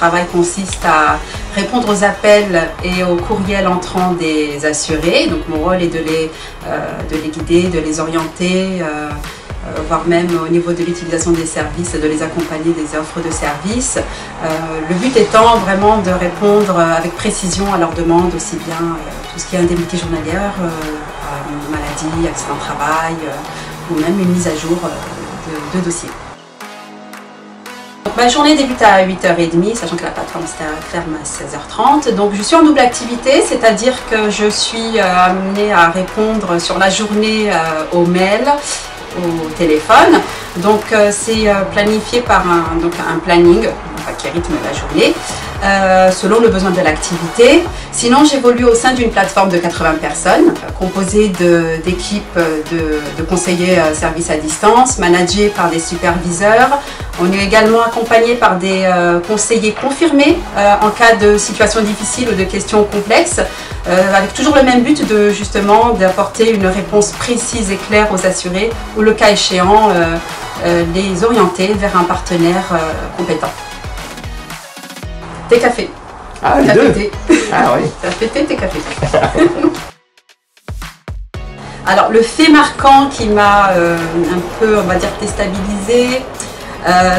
travail consiste à répondre aux appels et aux courriels entrants des assurés. Donc mon rôle est de les guider, de les orienter, voire même au niveau de l'utilisation des services, de les accompagner des offres de services. Le but étant vraiment de répondre avec précision à leurs demandes, aussi bien tout ce qui est indemnité journalière, maladie, accident de travail, ou même une mise à jour de dossiers. Donc, ma journée débute à 8h30, sachant que la plateforme ferme à 16h30. Donc je suis en double activité, c'est-à-dire que je suis amenée à répondre sur la journée aux mails, au téléphone. Donc c'est planifié par un planning qui rythme la journée selon le besoin de l'activité. Sinon, j'évolue au sein d'une plateforme de 80 personnes composée d'équipes de conseillers services à distance, managés par des superviseurs. On est également accompagné par des conseillers confirmés en cas de situation difficile ou de questions complexes, avec toujours le même but de justement d'apporter une réponse précise et claire aux assurés ou le cas échéant les orienter vers un partenaire compétent. Thé café. Ah, les deux. Thé. Ah oui. Café thé, thé café. Alors le fait marquant qui m'a un peu, on va dire, déstabilisée,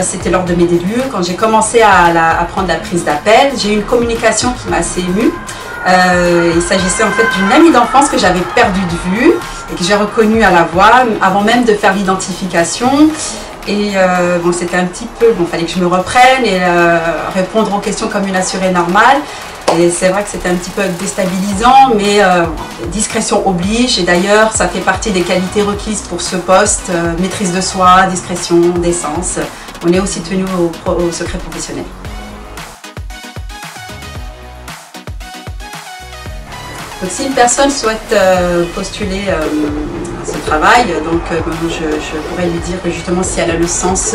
c'était lors de mes débuts, quand j'ai commencé à prendre la prise d'appel. J'ai eu une communication qui m'a assez émue. Il s'agissait en fait d'une amie d'enfance que j'avais perdue de vue et que j'ai reconnue à la voix avant même de faire l'identification. Et bon, c'était un petit peu, bon, fallait que je me reprenne et répondre aux questions comme une assurée normale. Et c'est vrai que c'était un petit peu déstabilisant, mais discrétion oblige. Et d'ailleurs, ça fait partie des qualités requises pour ce poste, maîtrise de soi, discrétion, décence. On est aussi tenu au secret professionnel. Donc, si une personne souhaite postuler à ce travail, donc je pourrais lui dire que justement si elle a le sens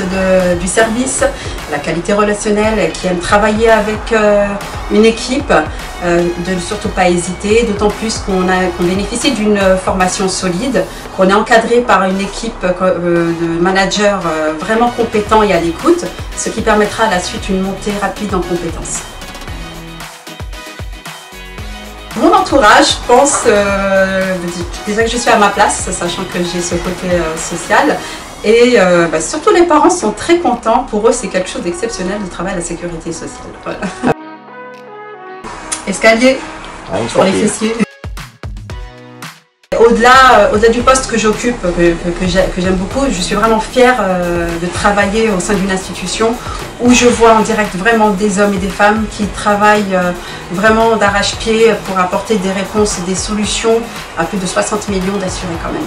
du service, la qualité relationnelle, qui aime travailler avec une équipe, de ne surtout pas hésiter, d'autant plus qu'on bénéficie d'une formation solide, qu'on est encadré par une équipe de managers vraiment compétents et à l'écoute, ce qui permettra à la suite une montée rapide en compétences. Mon entourage pense déjà que je suis à ma place, sachant que j'ai ce côté social. Et surtout les parents sont très contents. Pour eux, c'est quelque chose d'exceptionnel de travailler à la sécurité sociale. Voilà. Escalier pour les fessiers. Au-delà du poste que j'occupe, que j'aime beaucoup, je suis vraiment fière de travailler au sein d'une institution où je vois en direct vraiment des hommes et des femmes qui travaillent vraiment d'arrache-pied pour apporter des réponses et des solutions à plus de 60 millions d'assurés quand même.